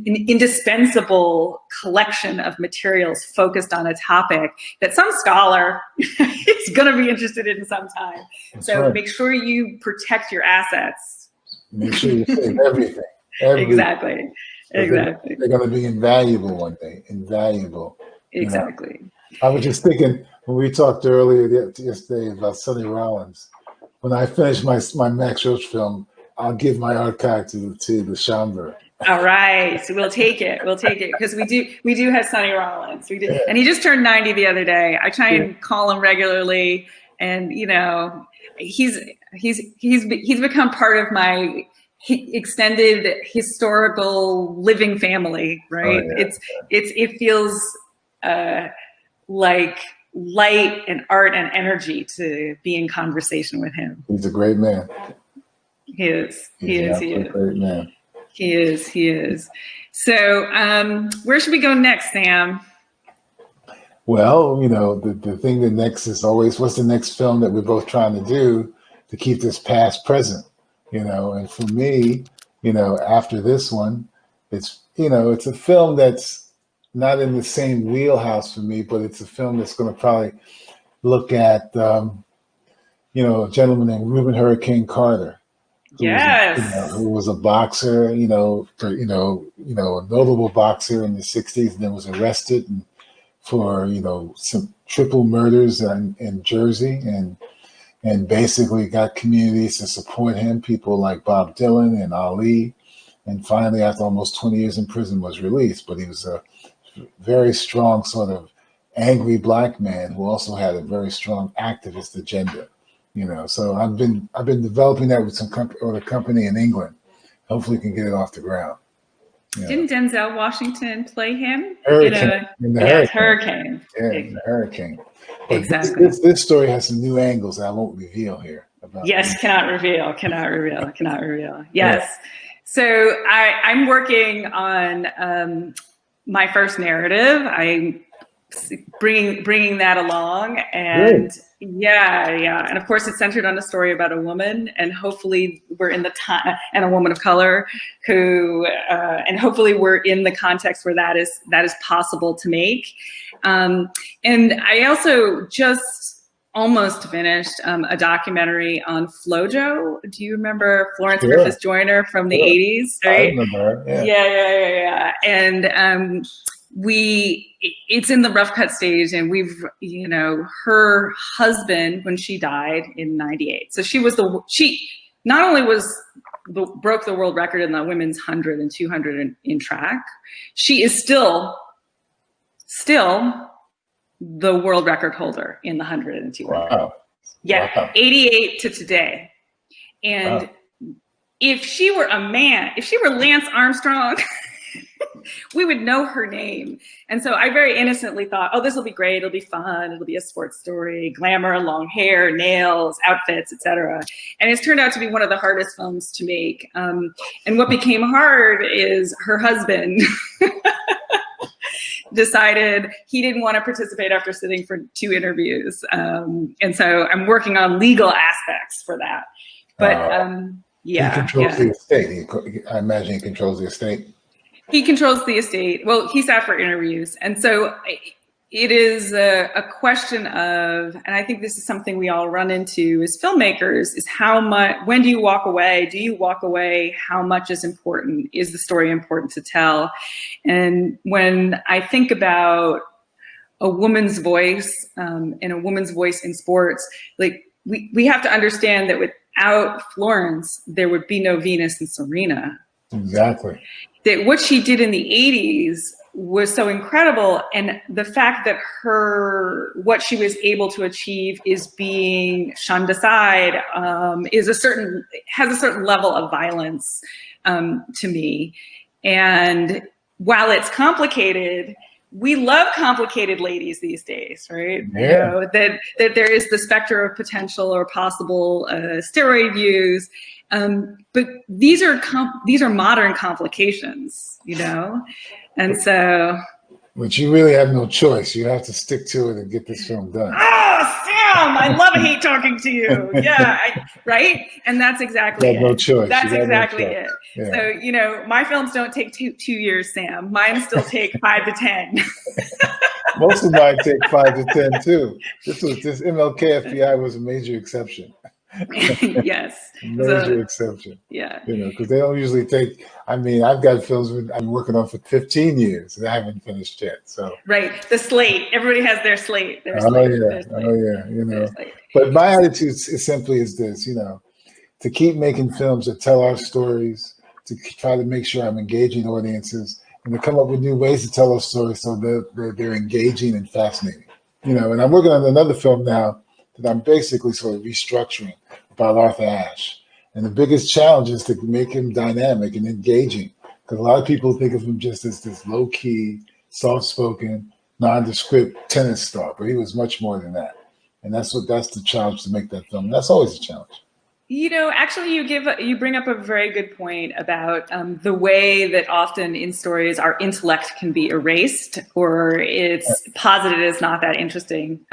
indispensable collection of materials focused on a topic that some scholar is going to be interested in sometime. So right. Make sure you protect your assets. Make sure you save everything. Exactly. Exactly. They're going to be invaluable one day. Invaluable. Exactly. You know? I was just thinking when we talked earlier yesterday about Sonny Rollins. When I finish my Max Roach film, I'll give my archive to the Schomburg. All right, so we'll take it. We'll take it because we do have Sonny Rollins. We do, yeah. And he just turned 90 the other day. I try and call him regularly, and you know, he's become part of my extended historical living family, right? Oh, yeah. It feels like light and art and energy to be in conversation with him. He's a great man. He is. He is a great man. He is. So where should we go next, Sam? Well, you know, the thing that next is always, what's the next film that we're both trying to do to keep this past present, you know? And for me, you know, after this one, it's, you know, it's a film that's not in the same wheelhouse for me, but it's a film that's going to probably look at, you know, a gentleman named Ruben Hurricane Carter. Who was a boxer, a notable boxer in the 60s, and then was arrested for, some triple murders in Jersey, and basically got communities to support him, people like Bob Dylan and Ali. And finally, after almost 20 years in prison, was released. But he was a very strong sort of angry black man who also had a very strong activist agenda. So I've been developing that with a company in England. Hopefully, we can get it off the ground. Didn't Denzel Washington play him? Hurricane. Hurricane. Yeah, the Hurricane. But exactly. This story has some new angles that I won't reveal here. Cannot reveal. Yes. Yeah. So I'm working on my first narrative. I'm bringing that along, and and of course it's centered on a story about a woman, and hopefully we're in the time, and a woman of color who and hopefully we're in the context where that is possible to make. And I also just almost finished a documentary on FloJo. Do you remember Florence Griffith Joyner from the 80s? Right? I remember her. Yeah. And it's in the rough cut stage, and we've, her husband, when she died in 98. So she not only broke the world record in the women's 100 and 200 in track, she is still the world record holder in the 100 and 200. Wow. Yeah. Wow. 88 to today. And wow. If she were a man, if she were Lance Armstrong, we would know her name. And so I very innocently thought, this will be great. It'll be fun. It'll be a sports story, glamour, long hair, nails, outfits, etc. And it's turned out to be one of the hardest films to make. And what became hard is her husband decided he didn't want to participate after sitting for 2 interviews. And so I'm working on legal aspects for that. But he controls the estate. I imagine he controls the estate. He controls the estate. Well, he sat for interviews. And so it is a question of, and I think this is something we all run into as filmmakers, is how much, when do you walk away? Do you walk away? How much is important? Is the story important to tell? And when I think about a woman's voice and a woman's voice in sports, like we have to understand that without Florence, there would be no Venus and Serena. Exactly. That what she did in the 80s was so incredible. And the fact that what she was able to achieve is being shunned aside, has a certain level of violence to me. And while it's complicated, we love complicated ladies these days, right? Yeah. You know, that there is the specter of potential or possible steroid use. But these are modern complications, you know? And so. But you really have no choice. You have to stick to it and get this film done. Oh, Sam, I love hate talking to you. Yeah, right? And that's exactly it. No choice. That's exactly it. Yeah. So, you know, my films don't take two years, Sam. Mine still take 5 to 10. Most of mine take 5 to 10 too. This MLK FBI was a major exception. Yes. Major exception. Yeah. You know, because they don't usually take. I mean, I've got films I've been working on for 15 years and I haven't finished yet. So. Right. The slate. Everybody has their slate. Oh yeah. You know. But my attitude is simply is this. You know, to keep making films that tell our stories, to try to make sure I'm engaging audiences, and to come up with new ways to tell our stories so they're engaging and fascinating. You know, and I'm working on another film now that I'm basically sort of restructuring about Arthur Ashe. And the biggest challenge is to make him dynamic and engaging, because a lot of people think of him just as this low-key, soft-spoken, nondescript tennis star, but he was much more than that. And that's the challenge to make that film. And that's always a challenge. You know, actually, you bring up a very good point about the way that often in stories our intellect can be erased, or it's posited as not that interesting.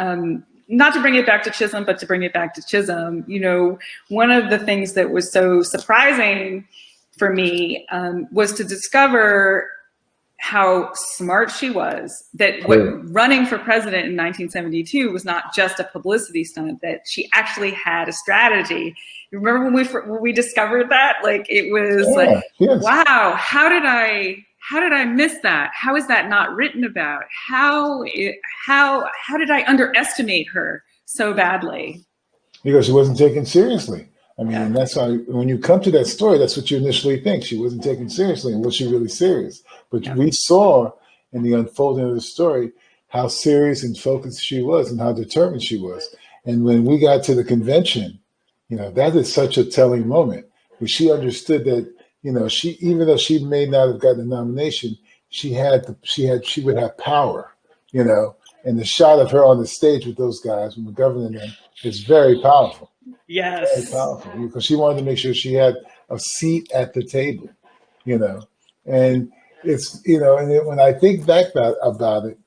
Not to bring it back to Chisholm, but to bring it back to Chisholm, you know, one of the things that was so surprising for me was to discover how smart she was, that running for president in 1972 was not just a publicity stunt, that she actually had a strategy. You remember when we discovered that? Like, it was wow, how did I miss that? How is that not written about? How did I underestimate her so badly? Because she wasn't taken seriously. I mean, and that's why when you come to that story, that's what you initially think. She wasn't taken seriously, and was she really serious? But we saw in the unfolding of the story how serious and focused she was and how determined she was. And when we got to the convention, you know, that is such a telling moment, where she understood that, you know, even though she may not have gotten the nomination, she would have power, you know, and the shot of her on the stage with those guys when we're governing them is very powerful. Yes. Very powerful, because she wanted to make sure she had a seat at the table, you know, and it's, you know, and when I think back about it,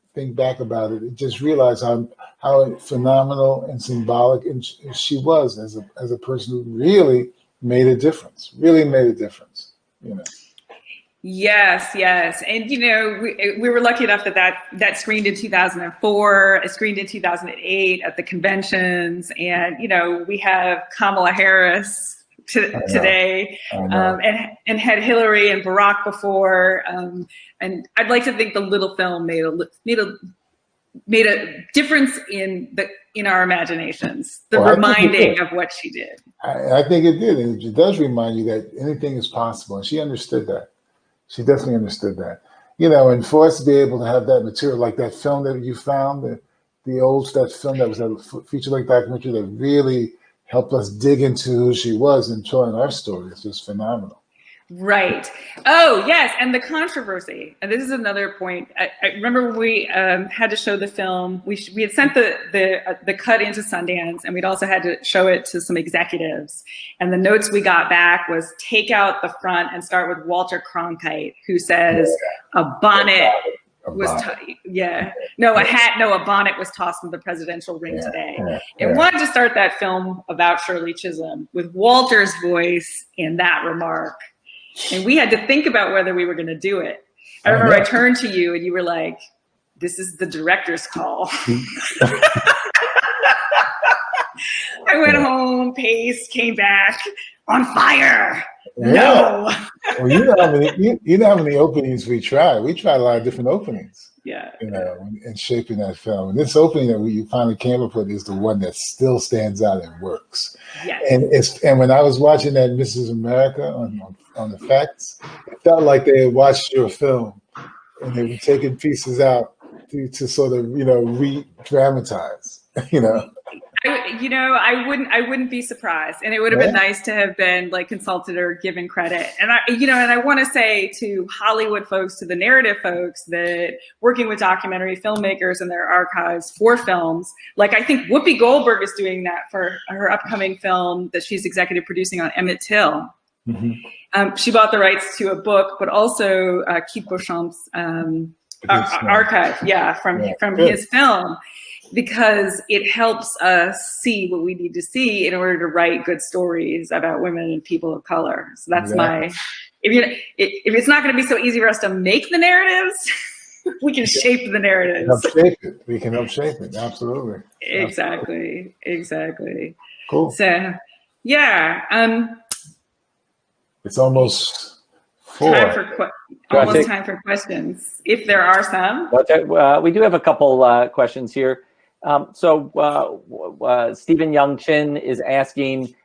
it just realize how phenomenal and symbolic and she was as a person who really made a difference, you know. Yes. And, you know, we were lucky enough that screened in 2004, it screened in 2008 at the conventions. And, you know, we have Kamala Harris today, and had Hillary and Barack before. And I'd like to think the little film made a difference in our imaginations, reminding of what she did. I think it did. And it does remind you that anything is possible. And she understood that. She definitely understood that. You know, and for us to be able to have that material, like that film that you found, that film that was a feature-length documentary that really helped us dig into who she was and telling our story. It's just phenomenal. Right. Oh, yes. And the controversy. And this is another point. I remember when we had to show the film, we had sent the cut into Sundance, and we'd also had to show it to some executives. And the notes we got back was take out the front and start with Walter Cronkite, who says a bonnet was, a bonnet was tossed in the presidential ring today. And wanted to start that film about Shirley Chisholm with Walter's voice in that remark. And we had to think about whether we were going to do it. I remember I turned to you and you were like, this is the director's call. I went home, paced, came back, on fire. Yeah. No. Well, you know how many openings we tried. We tried a lot of different openings. Yeah. You know, in shaping that film. And this opening that you finally came up with is the one that still stands out and works. Yes. And when I was watching that Mrs. America on Effects, it felt like they had watched your film and they were taking pieces out to sort of, re-dramatize, I wouldn't be surprised, and it would have been nice to have been like consulted or given credit. And I want to say to Hollywood folks, to the narrative folks, that working with documentary filmmakers and their archives for films, like I think Whoopi Goldberg is doing that for her upcoming film that she's executive producing on Emmett Till. Mm-hmm. She bought the rights to a book, but also Keith Beauchamp's archive, from his film, because it helps us see what we need to see in order to write good stories about women and people of color. So that's if it's not going to be so easy for us to make the narratives, we can shape the narratives. We can help shape it. Absolutely. Exactly. Cool. So, it's almost 4. Time for questions, if there are some. We do have a couple questions here. Stephen Young Chin is asking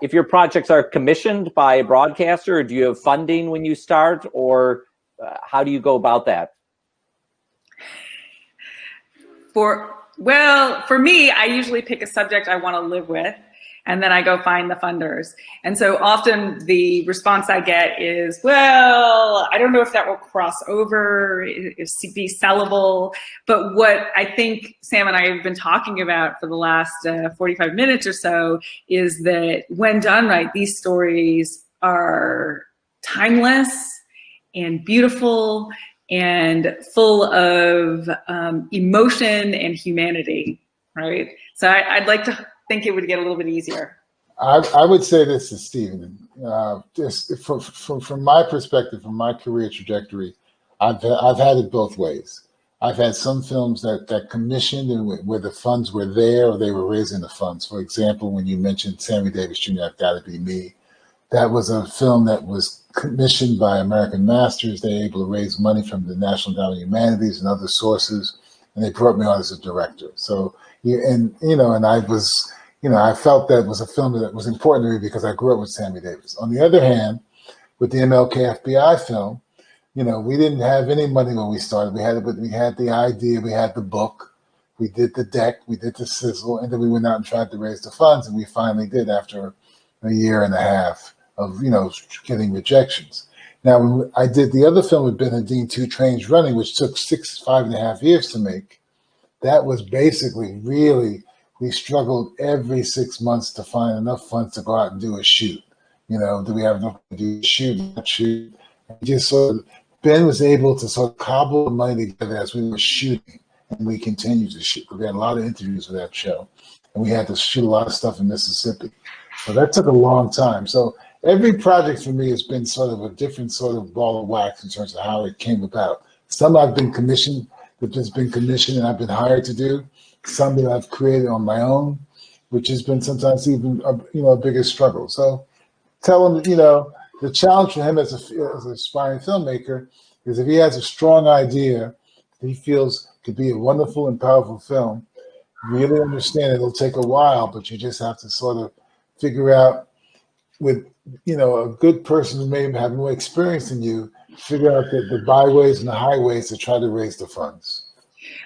if your projects are commissioned by a broadcaster, or do you have funding when you start, or how do you go about that? For me, I usually pick a subject I want to live with, and then I go find the funders. And so often the response I get is, well, I don't know if that will cross over, be sellable. But what I think Sam and I have been talking about for the last 45 minutes or so is that when done right, these stories are timeless and beautiful and full of emotion and humanity, right? So I'd like to think it would get a little bit easier. I would say this to Stephen. Just from my perspective, from my career trajectory, I've had it both ways. I've had some films that commissioned and where the funds were there, or they were raising the funds. For example, when you mentioned Sammy Davis Jr., I've Got to Be Me. That was a film that was commissioned by American Masters. They were able to raise money from the National Endowment of Humanities and other sources, and they brought me on as a director. So, and I was, I felt that was a film that was important to me because I grew up with Sammy Davis. On the other hand, with the MLK FBI film, we didn't have any money when we started. We had the idea, we had the book, we did the deck, we did the sizzle, and then we went out and tried to raise the funds, and we finally did after a year and a half of getting rejections. Now, when I did the other film with Bernadine, Two Trains Running, which took 5.5 years to make, that was basically really, we struggled every 6 months to find enough funds to go out and do a shoot. Do we have enough to do a shoot, not shoot? Just sort of, Ben was able to sort of cobble the money together as we were shooting, and we continued to shoot. We had a lot of interviews for that show, and we had to shoot a lot of stuff in Mississippi. So that took a long time. So every project for me has been sort of a different sort of ball of wax in terms of how it came about. Some I've been commissioned, and I've been hired to do. Some that I've created on my own, which has been sometimes even a bigger struggle. So tell him, the challenge for him as an aspiring filmmaker is if he has a strong idea that he feels could be a wonderful and powerful film, really understand it'll take a while, but you just have to sort of figure out with, a good person who may have more experience than you, figure out the byways and the highways to try to raise the funds.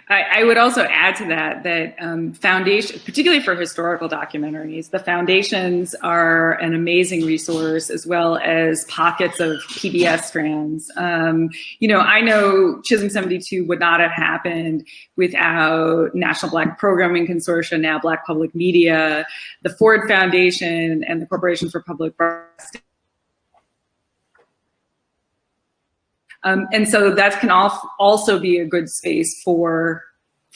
I would also add to that foundation, particularly for historical documentaries, the foundations are an amazing resource, as well as pockets of PBS strands. I know Chisholm 72 would not have happened without National Black Programming Consortium, now Black Public Media, the Ford Foundation, and the Corporation for Public Broadcasting. And so that can also be a good space for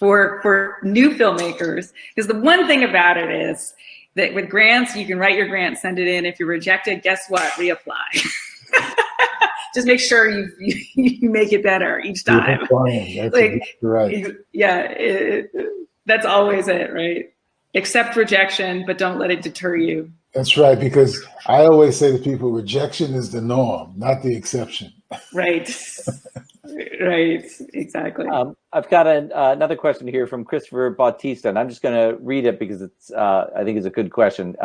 new filmmakers. Because the one thing about it is that with grants, you can write your grant, send it in. If you're rejected, guess what? Reapply. Just make sure you make it better each time. Right. That's always it, right? Accept rejection, but don't let it deter you. That's right, because I always say to people, rejection is the norm, not the exception. Right. Right. Exactly. I've got another question here from Christopher Bautista, and I'm just going to read it because I think it's a good question.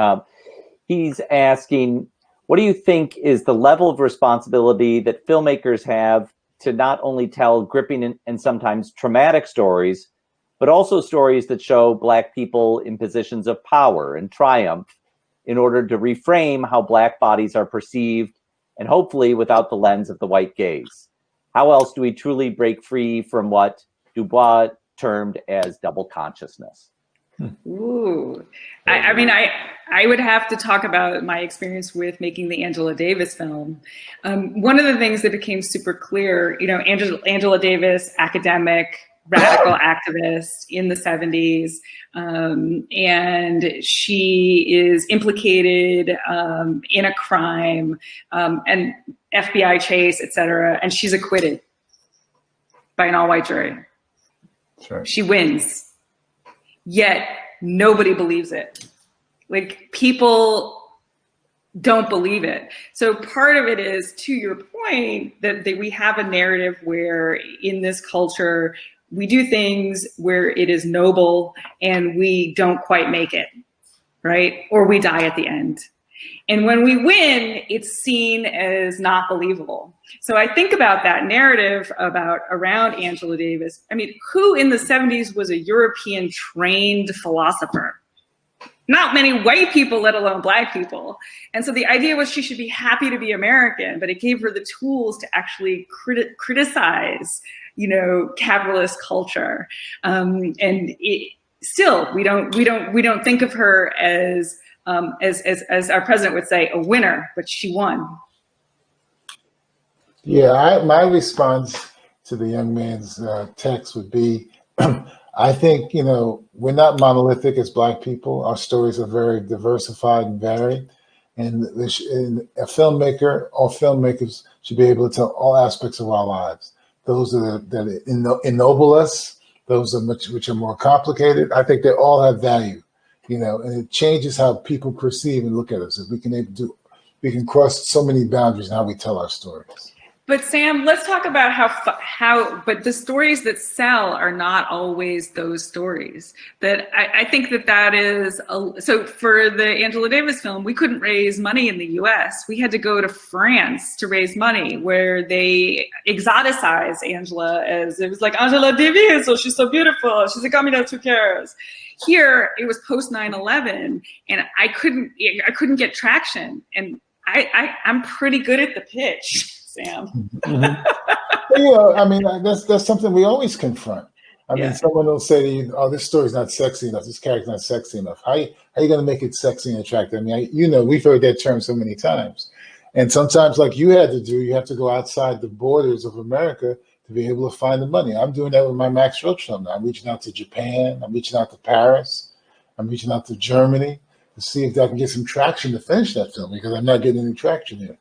He's asking, what do you think is the level of responsibility that filmmakers have to not only tell gripping and sometimes traumatic stories, but also stories that show Black people in positions of power and triumph in order to reframe how Black bodies are perceived, and hopefully without the lens of the white gaze. How else do we truly break free from what Dubois termed as double consciousness? Ooh, I mean, I would have to talk about my experience with making the Angela Davis film. One of the things that became super clear, you know, Angela Davis, academic, radical activist in the 70s, and she is implicated in a crime, and FBI chase, et cetera, and she's acquitted by an all-white jury. Right. She wins. Yet nobody believes it. Like, people don't believe it. So part of it is, to your point, that we have a narrative where in this culture, we do things where it is noble and we don't quite make it, right? Or we die at the end. And when we win, it's seen as not believable. So I think about that narrative around Angela Davis. I mean, who in the 70s was a European trained philosopher? Not many white people, let alone Black people. And so the idea was she should be happy to be American, but it gave her the tools to actually criticize, you know, capitalist culture. Still, we don't think of her as our president would say, a winner, but she won. Yeah, my response to the young man's text would be, I think, you know, we're not monolithic as Black people. Our stories are very diversified and varied. And a filmmaker or filmmakers should be able to tell all aspects of our lives. Those that ennoble us, those which are more complicated. I think they all have value, you know, and it changes how people perceive and look at us. If we can cross so many boundaries in how we tell our stories. But Sam, let's talk about but the stories that sell are not always those stories. That I think that is, so for the Angela Davis film, we couldn't raise money in the US. We had to go to France to raise money, where they exoticize Angela as, it was like, Angela Davis, oh, she's so beautiful, she's a communist, who cares? Here, it was post 9/11, and I couldn't get traction. And I'm pretty good at the pitch, Sam. Mm-hmm. You know, I mean, that's something we always confront. I mean, someone will say to you, "Oh, this story's not sexy enough. This character's not sexy enough. How are you going to make it sexy and attractive?" I mean, you know, we've heard that term so many times. And sometimes, like you had to do, you have to go outside the borders of America to be able to find the money. I'm doing that with my Max Roach film now. I'm reaching out to Japan. I'm reaching out to Paris. I'm reaching out to Germany to see if I can get some traction to finish that film, because I'm not getting any traction here.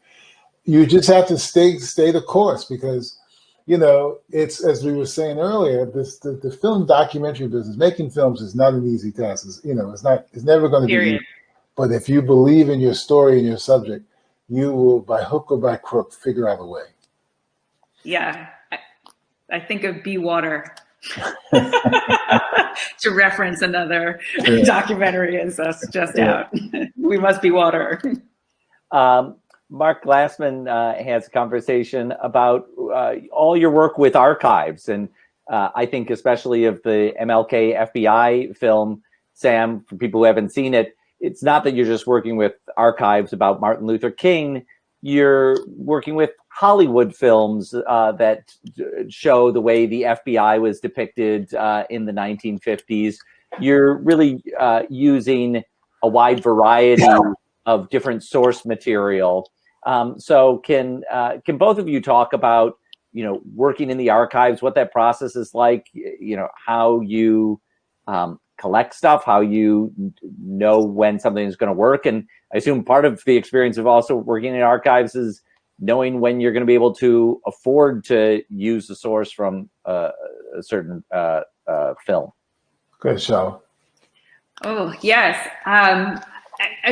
You just have to stay the course, because, you know, it's, as we were saying earlier, the film documentary business, making films is not an easy task. It's never going to be easy. But if you believe in your story and your subject, you will, by hook or by crook, figure out a way. Yeah, I think of Be Water to reference another documentary as just out. We must be water. Mark Glassman has a conversation about all your work with archives, and I think especially of the MLK FBI film, Sam, for people who haven't seen it, it's not that you're just working with archives about Martin Luther King. You're working with Hollywood films that show the way the FBI was depicted in the 1950s. You're really using a wide variety of different source material. So can both of you talk about, you know, working in the archives, what that process is like, you know, how you collect stuff, how you know when something is going to work? And I assume part of the experience of also working in archives is knowing when you're going to be able to afford to use the source from a certain film. Good, Shola. Oh, yes. I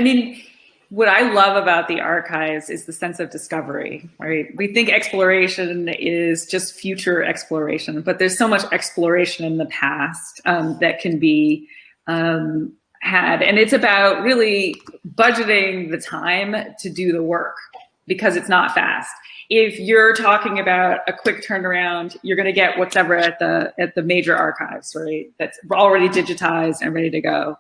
mean, what I love about the archives is the sense of discovery, right? We think exploration is just future exploration, but there's so much exploration in the past that can be had. And it's about really budgeting the time to do the work. because it's not fast. If you're talking about a quick turnaround, you're going to get whatever at the major archives, right? That's already digitized and ready to go.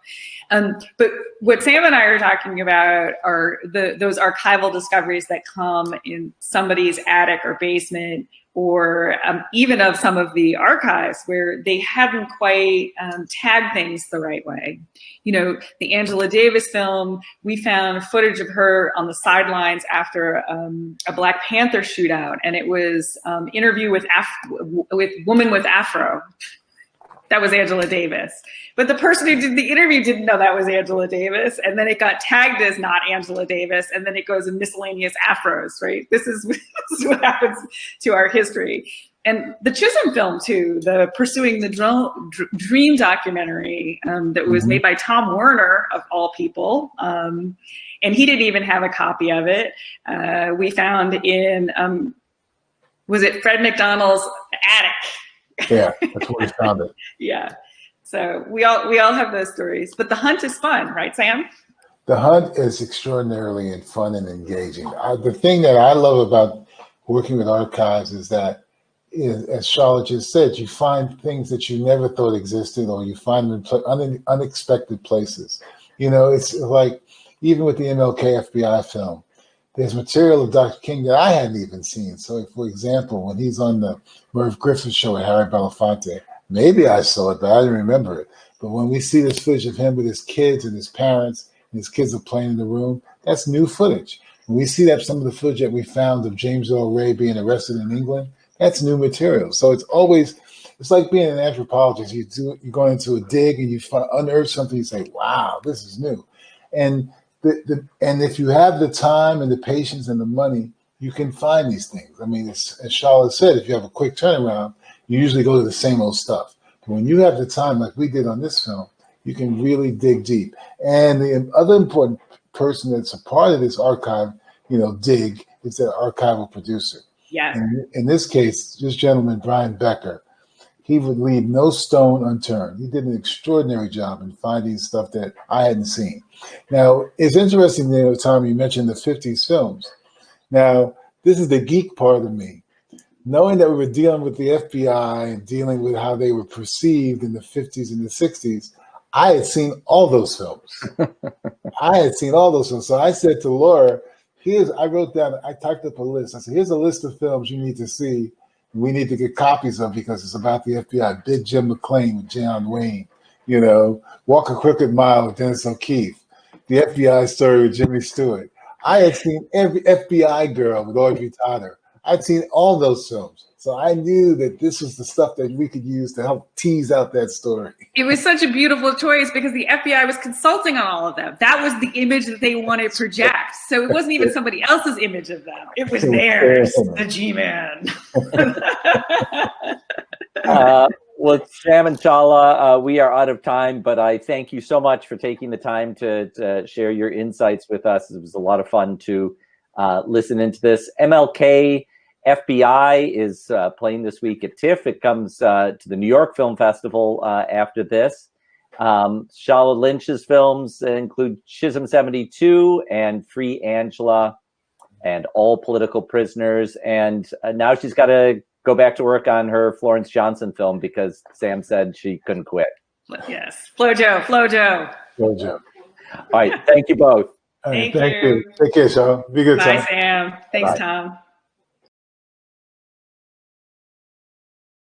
But what Sam and I are talking about are those archival discoveries that come in somebody's attic or basement, or even of some of the archives where they hadn't quite tagged things the right way. You know, the Angela Davis film, we found footage of her on the sidelines after a Black Panther shootout, and it was interview with Woman with Afro. That was Angela Davis. But the person who did the interview didn't know that was Angela Davis. And then it got tagged as not Angela Davis. And then it goes in miscellaneous afros, right? This is what happens to our history. And the Chisholm film, too, the Pursuing the Dream documentary that was made by Tom Werner, of all people. And he didn't even have a copy of it. We found in, was it Fred McDonald's attic? Yeah, that's where we found it. Yeah. So we all have those stories, but the hunt is fun, right, Sam? The hunt is extraordinarily fun and engaging. The thing that I love about working with archives is that, as Shola just said, you find things that you never thought existed, or you find them in unexpected places. You know, it's like, even with the MLK FBI film, there's material of Dr. King that I hadn't even seen. So, for example, when he's on the Merv Griffin show with Harry Belafonte, maybe I saw it, but I didn't remember it. But when we see this footage of him with his kids and his parents, and his kids are playing in the room, that's new footage. When we see that some of the footage that we found of James Earl Ray being arrested in England, that's new material. So it's like being an anthropologist. You're going into a dig and you unearth something, you say, wow, this is new. And and if you have the time and the patience and the money, you can find these things. I mean, as Shola said, if you have a quick turnaround, you usually go to the same old stuff. But when you have the time, like we did on this film, you can really dig deep. And the other important person that's a part of this archive, dig, is the archival producer. Yeah. And in this case, this gentleman, Brian Becker, he would leave no stone unturned. He did an extraordinary job in finding stuff that I hadn't seen. Now, it's interesting, Tom, you mentioned the 50s films. Now, this is the geek part of me. Knowing that we were dealing with the FBI and dealing with how they were perceived in the 50s and the 60s, I had seen all those films. So I said to Laura, I typed up a list. I said, here's a list of films you need to see. We need to get copies of, because it's about the FBI. Big Jim McClain with John Wayne, Walk a Crooked Mile with Dennis O'Keefe, The FBI Story with Jimmy Stewart. I had seen every FBI Girl with Audrey Totter. I'd seen all those films. So I knew that this was the stuff that we could use to help tease out that story. It was such a beautiful choice because the FBI was consulting on all of them. That was the image that they wanted to project. So it wasn't even somebody else's image of them. It was theirs, the G-Man. Well, Sam and Shola, we are out of time, but I thank you so much for taking the time to share your insights with us. It was a lot of fun to listen into this. MLK FBI is playing this week at TIFF. It comes to the New York Film Festival after this. Shola Lynch's films include Chisholm 72 and Free Angela and All Political Prisoners. And now she's got to go back to work on her Florence Johnson film because Sam said she couldn't quit. Yes. Flojo. Flojo. All right. Thank you both. All right, thank you. Take care, Shola. Be good, Bye, Tom. Sam. Thanks, Bye. Tom.